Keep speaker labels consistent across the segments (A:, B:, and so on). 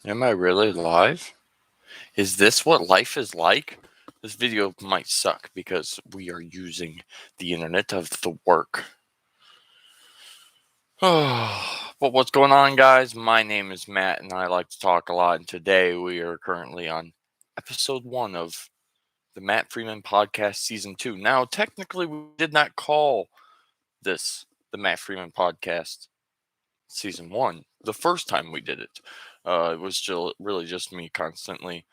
A: Am I really live? Is this what life is like? This video might suck because we are using the internet of the work. But what's going on, guys? My name is Matt, and I like to talk a lot. And today we are currently on episode 1 of the Matt Freeman Podcast Season 2. Now, technically, we did not call this the Matt Freeman Podcast Season 1 the first time we did it. It was still really just me constantly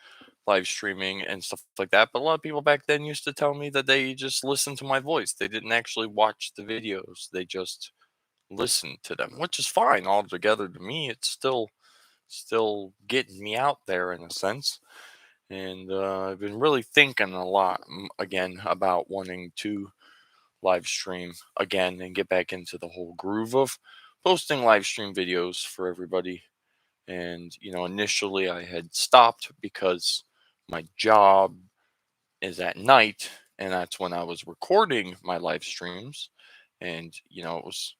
A: live streaming and stuff like that. But a lot of people back then used to tell me that they just listened to my voice. They didn't actually watch the videos. They just listened to them, which is fine altogether. To me, it's still getting me out there in a sense. And I've been really thinking a lot again about wanting to live stream again and get back into the whole groove of posting live stream videos for everybody. And initially I had stopped because my job is at night, and that's when I was recording my live streams. And it was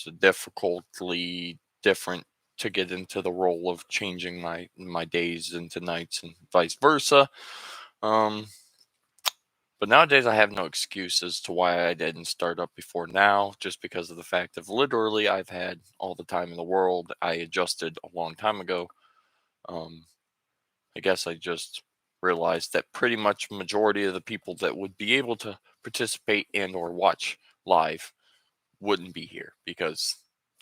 A: a difficultly different to get into the role of changing my days into nights and vice versa. um but nowadays I have no excuse as to why I didn't start up before now, just because of the fact of literally I've had all the time in the world. I adjusted a long time ago. um I guess I just realized that pretty much majority of the people that would be able to participate and or watch live wouldn't be here because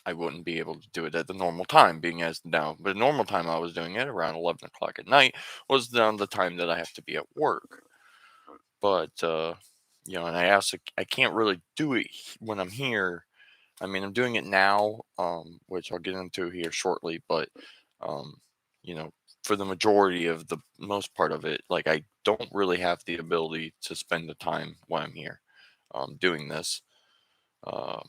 A: I wouldn't be able to do it at the normal time, being as now the normal time I was doing it around 11 o'clock at night was down the time that I have to be at work. But and I can't really do it when I'm here. I mean, I'm doing it now, which I'll get into here shortly. But um, you know, for the majority of the most part of it, like I don't really have the ability to spend the time when I'm here, doing this. Um,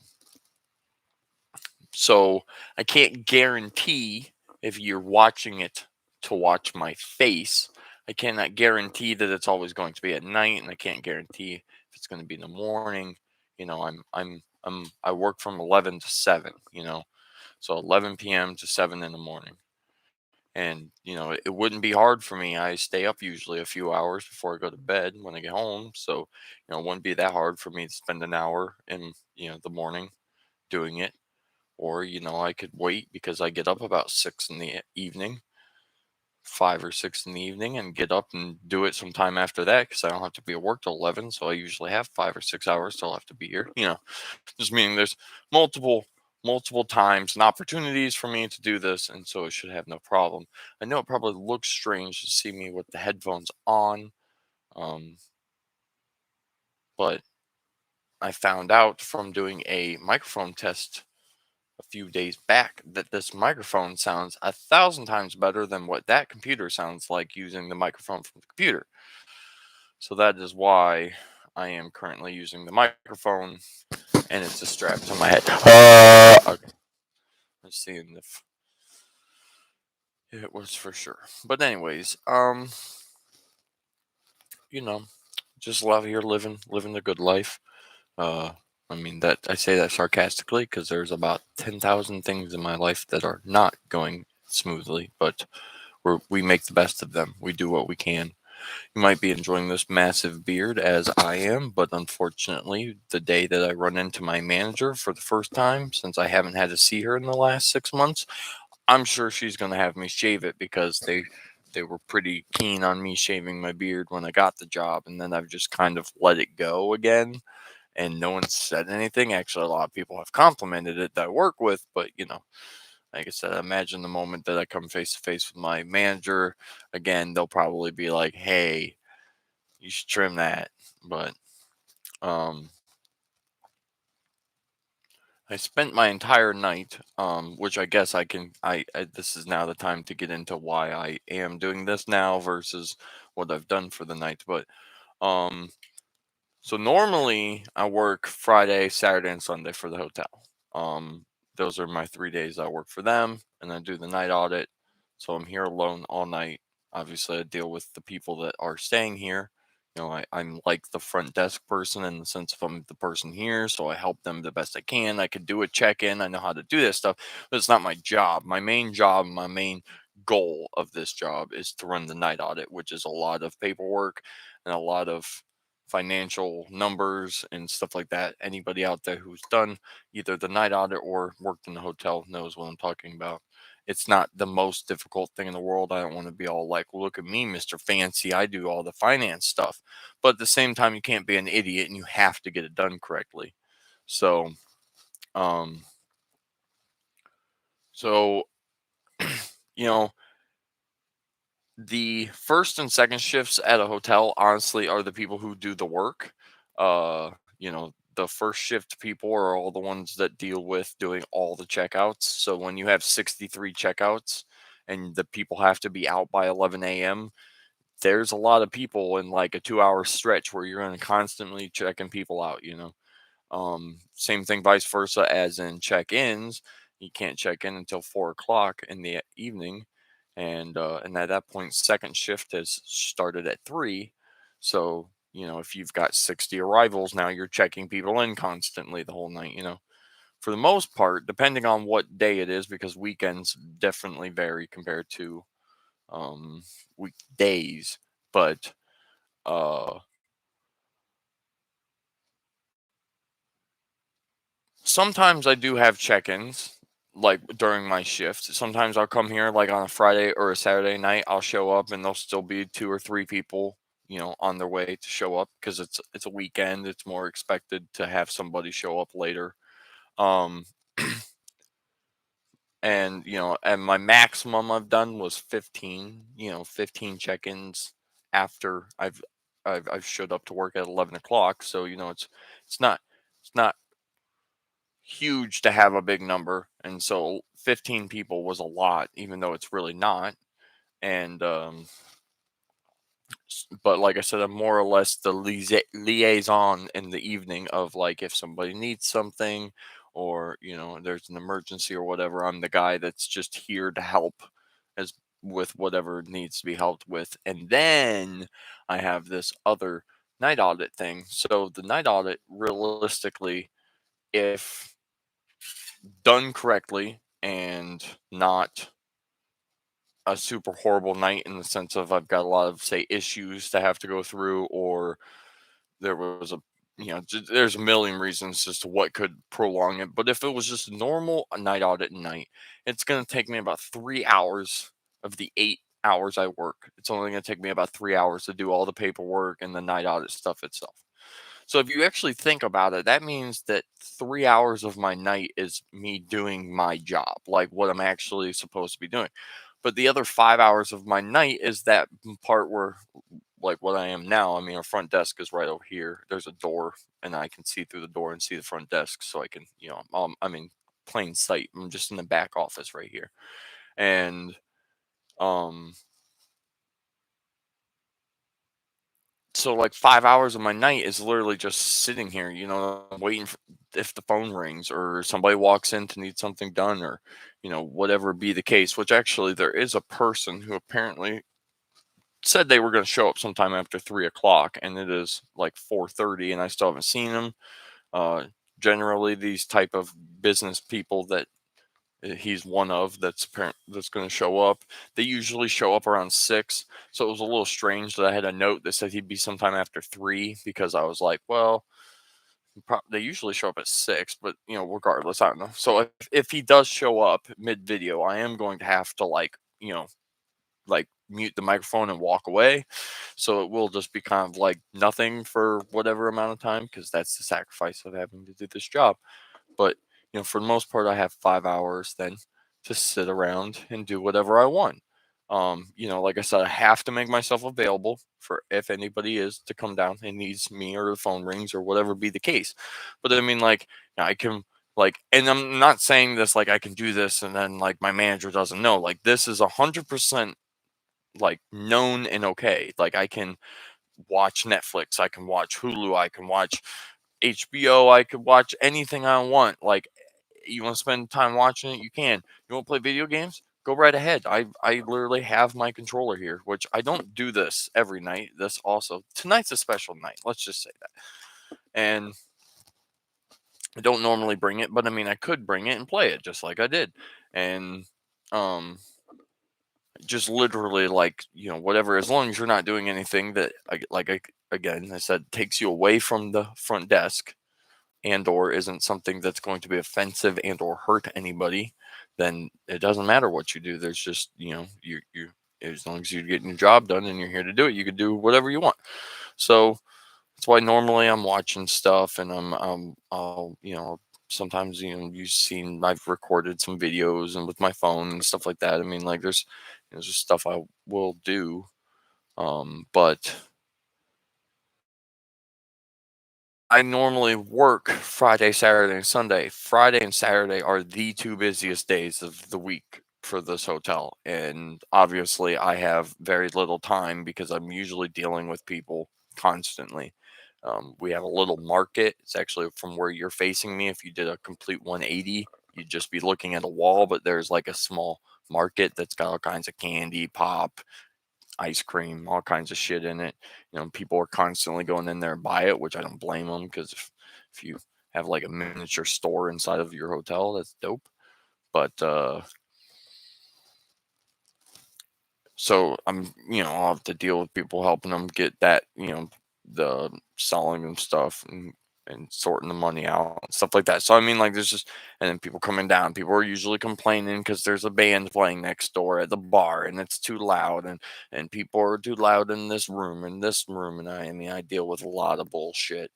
A: so I can't guarantee if you're watching it to watch my face. I cannot guarantee that it's always going to be at night, and I can't guarantee if it's going to be in the morning. I work from 11 to 7. So 11 p.m. to 7 in the morning. And, it wouldn't be hard for me. I stay up usually a few hours before I go to bed when I get home. So, it wouldn't be that hard for me to spend an hour in, the morning doing it. Or, I could wait because I get up about 6 in the evening, 5 or 6 in the evening, and get up and do it sometime after that because I don't have to be at work till 11. So I usually have 5 or 6 hours till I have to be here. Just meaning there's multiple multiple times and opportunities for me to do this, and so it should have no problem. I know it probably looks strange to see me with the headphones on, um, but I found out from doing a microphone test a few days back that this microphone sounds 1,000 times better than what that computer sounds like using the microphone from the computer. So that is why I am currently using the microphone, and it's a strap to my head. Okay. Let's see if it was for sure. But anyways, you know, just love here living the good life. Uh I mean that I say that sarcastically because there's about 10,000 things in my life that are not going smoothly, but we make the best of them. We do what we can. You might be enjoying this massive beard as I am, but unfortunately, the day that I run into my manager for the first time since I haven't had to see her in the last 6 months, I'm sure she's going to have me shave it because they were pretty keen on me shaving my beard when I got the job, and then I've just kind of let it go again, and no one said anything. Actually, a lot of people have complimented it that I work with, but like I said, I imagine the moment that I come face to face with my manager again, they'll probably be like, "Hey, you should trim that." But um I spent my entire night, which I guess I this is now the time to get into why I am doing this now versus what I've done for the night. But um, so normally I work Friday, Saturday, and Sunday for the hotel. Those are my 3 days I work for them, and I do the night audit. So I'm here alone all night. Obviously, I deal with the people that are staying here. I'm like the front desk person in the sense of I'm the person here, so I help them the best I can. I could do a check in. I know how to do this stuff, but it's not my job. My main job, my main goal of this job is to run the night audit, which is a lot of paperwork and a lot of financial numbers and stuff like that. Anybody out there who's done either the night audit or worked in the hotel knows what I'm talking about. It's not the most difficult thing in the world. I don't want to be all like, look at me, Mr. Fancy. I do all the finance stuff. But at the same time, you can't be an idiot and you have to get it done correctly. So, um, so, you know, the first and second shifts at a hotel honestly are the people who do the work. The first shift people are all the ones that deal with doing all the checkouts. So when you have 63 checkouts and the people have to be out by 11 a.m., there's a lot of people in like a 2 hour stretch where you're going to constantly checking people out. Same thing, vice versa, as in check-ins. You can't check in until 4 o'clock in the evening, and at that point, second shift has started at 3. So if you've got 60 arrivals, now you're checking people in constantly the whole night. For the most part, depending on what day it is, because weekends definitely vary compared to um, weekdays, but uh, sometimes I do have check-ins like during my shift. Sometimes I'll come here like on a Friday or a Saturday night. I'll show up and there'll still be 2 or 3 people, on their way to show up because it's a weekend. It's more expected to have somebody show up later. Um, and my maximum I've done was 15. 15 check-ins after I've showed up to work at 11 o'clock. So it's not huge to have a big number, and so 15 people was a lot, even though it's really not. And but like I said, I'm more or less the liaison in the evening of like if somebody needs something or there's an emergency or whatever. I'm the guy that's just here to help as with whatever needs to be helped with. And then I have this other night audit thing. So the night audit, realistically, if done correctly and not a super horrible night in the sense of I've got a lot of, say, issues to have to go through, or there was there's a million reasons as to what could prolong it. But if it was just normal a night audit night, it's going to take me about 3 hours of the 8 hours I work. It's only going to take me about 3 hours to do all the paperwork and the night audit stuff itself. So if you actually think about it, that means that 3 hours of my night is me doing my job, like what I'm actually supposed to be doing. But the other 5 hours of my night is that part where, like what I am now, I mean, our front desk is right over here. There's a door, and I can see through the door and see the front desk, so I can, I'm in plain sight. I'm just in the back office right here, and um, so like 5 hours of my night is literally just sitting here, waiting for, if the phone rings or somebody walks in to need something done, or whatever be the case. Which actually there is a person who apparently said they were going to show up sometime after 3 o'clock, and it is like 4:30, and I still haven't seen them. Uh, Generally, these type of business people that he's one of that's going to show up. They usually show up around 6, so it was a little strange that I had a note that said he'd be sometime after 3 because I was like, well, they usually show up at 6, but regardless, I don't know. So if he does show up mid video, I am going to have to like mute the microphone and walk away. So it will just be kind of like nothing for whatever amount of time because that's the sacrifice of having to do this job. But for the most part, I have 5 hours then to sit around and do whatever I want. Like I said, I have to make myself available for if anybody is to come down and needs me or the phone rings or whatever be the case. But I mean, like, I can and I'm not saying this like I can do this and then like my manager doesn't know. Like this is 100% like known and okay. Like I can watch Netflix, I can watch Hulu, I can watch HBO, I could watch anything I want. Like, you want to spend time watching it, you can. You want to play video games? Go right ahead. I literally have my controller here, which I don't do this every night. This also tonight's a special night. Let's just say that. And I don't normally bring it, but I mean I could bring it and play it just like I did. And um just literally like, whatever, as long as you're not doing anything that again I said takes you away from the front desk and or isn't something that's going to be offensive and or hurt anybody, then it doesn't matter what you do. There's just, you as long as you're getting your job done and you're here to do it, you can do whatever you want. So that's why normally I'm watching stuff, and I'll, sometimes, you've seen I've recorded some videos and with my phone and stuff like that. I mean, like there's just stuff I will do. But I normally work Friday, Saturday, and Sunday. Friday and Saturday are the two busiest days of the week for this hotel. And obviously, I have very little time because I'm usually dealing with people constantly. We have a little market. It's actually from where you're facing me. If you did a complete 180, you'd just be looking at a wall, but there's like a small market that's got all kinds of candy, pop, ice cream, all kinds of shit in it. People are constantly going in there and buy it, which I don't blame them, because if you have like a miniature store inside of your hotel, that's dope. But so I'll have to deal with people helping them get that, the selling them stuff and sorting the money out and stuff like that. So I mean, like, there's just, and then people coming down. People are usually complaining because there's a band playing next door at the bar and it's too loud, and people are too loud in this room, and I mean, I deal with a lot of bullshit.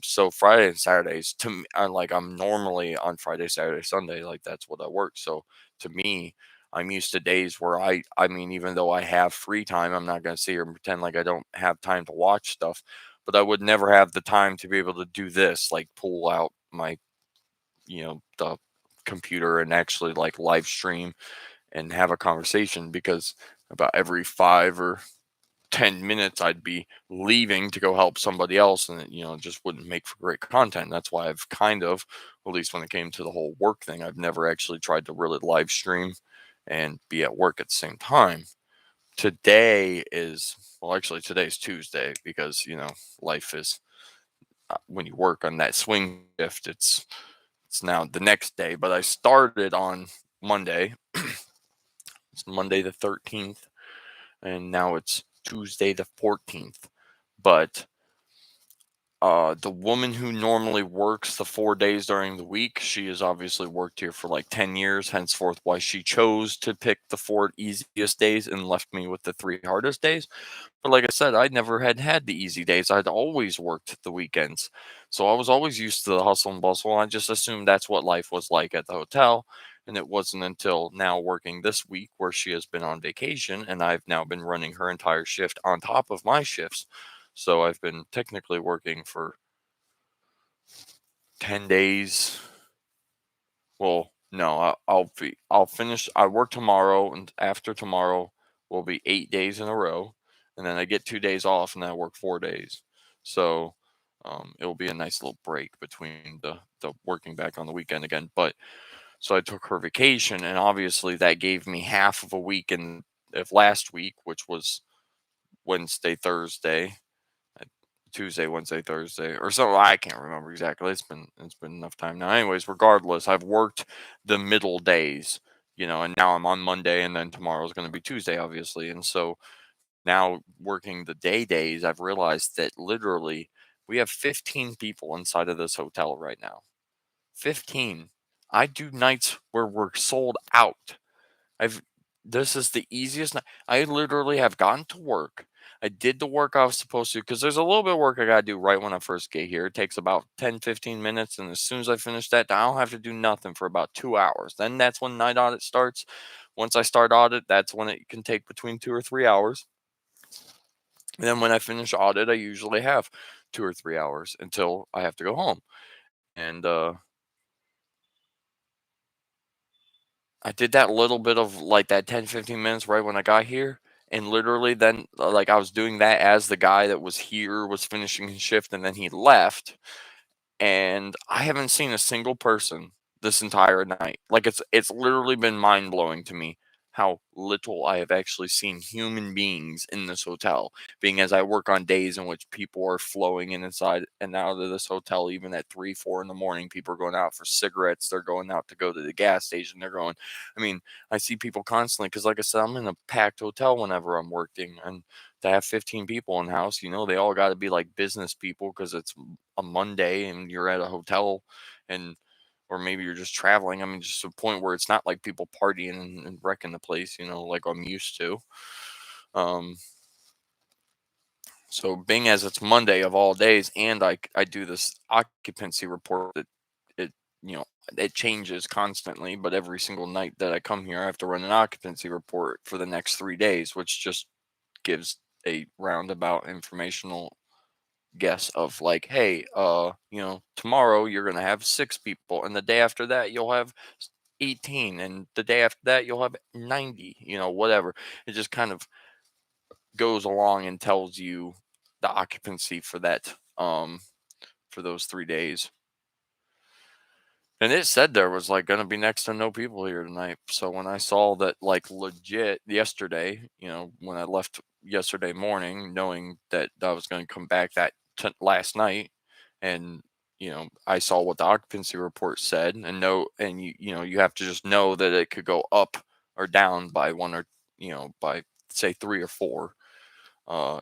A: So Friday and Saturdays to me, I'm normally on Friday, Saturday, Sunday, like that's what I work. So to me, I'm used to days where I mean, even though I have free time, I'm not gonna sit here and pretend like I don't have time to watch stuff, but I would never have the time to be able to do this, like pull out my, the computer and actually like live stream and have a conversation, because about every 5 or 10 minutes I'd be leaving to go help somebody else, and it just wouldn't make for great content. That's why I've kind of, at least when it came to the whole work thing, I've never actually tried to really live stream and be at work at the same time. Today is, well, actually today's Tuesday, because life is, when you work on that swing shift, it's now the next day. But I started on Monday. It's Monday the 13th, and now it's Tuesday the 14th. But the woman who normally works the 4 days during the week, she has obviously worked here for like 10 years, henceforth why she chose to pick the four easiest days and left me with the three hardest days. But like I said, I never had the easy days. I'd always worked the weekends. So I was always used to the hustle and bustle. I just assumed that's what life was like at the hotel. And it wasn't until now working this week, where she has been on vacation, and I've now been running her entire shift on top of my shifts. So I've been technically working for 10 days. Well, no, I'll finish. I work tomorrow, and after tomorrow will be 8 days in a row, and then I get 2 days off, and then I work 4 days. So it'll be a nice little break between the working back on the weekend again. But so I took her vacation, and obviously that gave me half of a week in of last week, which was Wednesday, Thursday, Tuesday, Wednesday, Thursday, or so. I can't remember exactly. It's been enough time now. Anyways, regardless, I've worked the middle days, and now I'm on Monday, and then tomorrow is going to be Tuesday, obviously. And so now working the days, I've realized that literally we have 15 people inside of this hotel right now. 15. I do nights where we're sold out. I've This is the easiest night. I literally have gotten to work. I did the work I was supposed to, because there's a little bit of work I gotta do right when I first get here. It takes about 10-15 minutes, and as soon as I finish that, I don't have to do nothing for about 2 hours. Then that's when night audit starts. Once I start audit, that's when it can take between 2 or 3 hours. And then when I finish audit, I usually have 2 or 3 hours until I have to go home. And I did that little bit of like that 10-15 minutes right when I got here. And literally then, like, I was doing that as the guy that was here was finishing his shift, and then he left. And I haven't seen a single person this entire night. Like, it's literally been mind blowing to me how little I have actually seen human beings in this hotel, being as I work on days in which people are flowing in inside and out of this hotel, even at 3, 4 in the morning. People are going out for cigarettes. They're going out to go to the gas station. I mean, I see people constantly because, like I said, I'm in a packed hotel whenever I'm working. And to have 15 people in the house, they all got to be like business people because it's a Monday and you're at a hotel and or maybe you're just traveling. I mean, just to a point where it's not like people partying and wrecking the place, like I'm used to. Um, so being as it's Monday of all days, and I do this occupancy report that it you know it changes constantly, but every single night that I come here, I have to run an occupancy report for the next 3 days, which just gives a roundabout informational guess of like, hey, tomorrow you're gonna have 6 people, and the day after that you'll have 18, and the day after that you'll have 90, whatever. It just kind of goes along and tells you the occupancy for that for those 3 days. And it said there was like gonna be next to no people here tonight. So when I saw that like legit yesterday, when I left yesterday morning, knowing that I was gonna come back last night, and I saw what the occupancy report said, and you have to just know that it could go up or down by one or by say 3 or 4.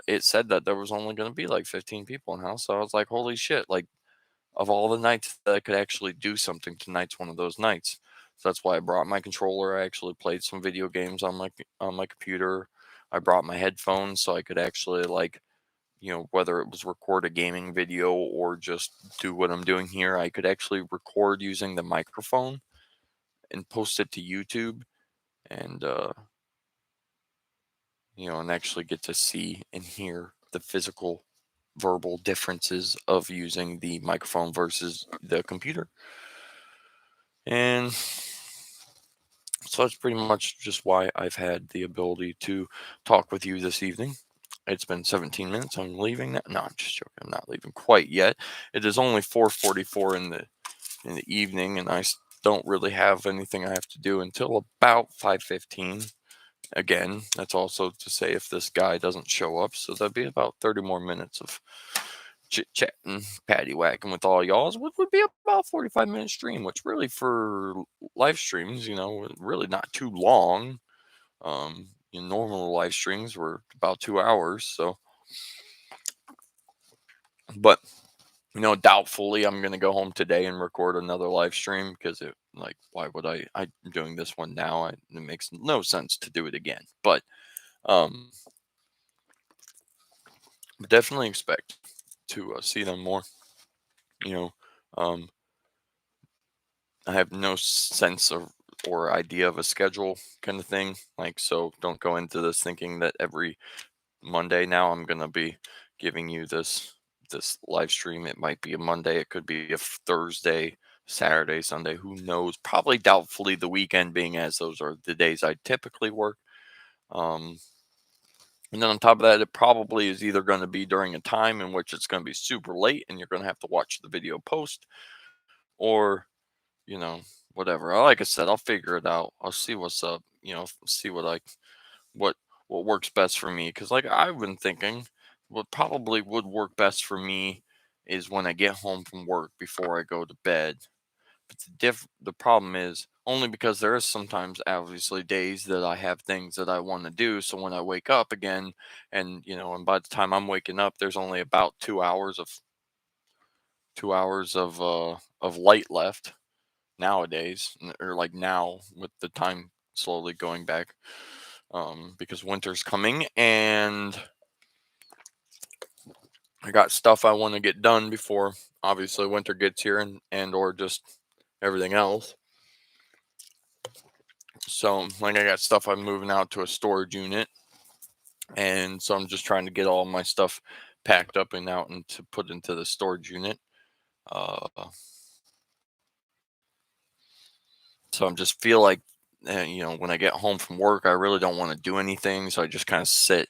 A: It said that there was only going to be like 15 people in the house. So I was like, holy shit, like of all the nights that I could actually do something, tonight's one of those nights. So that's why I brought my controller. I actually played some video games on my computer. I brought my headphones so I could actually like, whether it was record a gaming video or just do what I'm doing here, I could actually record using the microphone and post it to YouTube, and and actually get to see and hear the physical verbal differences of using the microphone versus the computer. And so that's pretty much just why I've had the ability to talk with you this evening. It's been 17 minutes. I'm leaving now. No, I'm just joking. I'm not leaving quite yet. It is only 4:44 in the evening, and don't really have anything I have to do until about 5:15. Again, that's also to say if this guy doesn't show up, so that'd be about 30 more minutes of chit chatting, patty whacking with all y'all, which would be about 45-minute stream, which really for live streams, really not too long. Normal live streams were about 2 hours, so but doubtfully I'm gonna go home today and record another live stream because why would I'm doing this one now? It makes no sense to do it again. But um definitely expect to see them more. You know, um, I have no sense of or idea of a schedule kind of thing. Like, so don't go into this thinking that every Monday now I'm gonna be giving you this live stream. It might be a Monday, it could be a Thursday, Saturday, Sunday. Who knows? Probably doubtfully the weekend, being as those are the days I typically work. Um, And then on top of that, it probably is either going to be during a time in which it's going to be super late and you're going to have to watch the video post, or, you know, whatever. Like I said, I'll figure it out. I'll see what's up, see what, what works best for me. Cause like I've been thinking what probably would work best for me is when I get home from work before I go to bed. But the problem is only because there is sometimes obviously days that I have things that I want to do. So when I wake up again, and by the time I'm waking up, there's only about 2 hours of 2 hours of light left nowadays, or like now with the time slowly going back, because winter's coming and I got stuff I want to get done before obviously winter gets here, and or just everything else. So, like, I got stuff I'm moving out to a storage unit, and so I'm just trying to get all my stuff packed up and out and to put into the storage unit. Uh, so I'm just feel like, when I get home from work, I really don't want to do anything. So I just kind of sit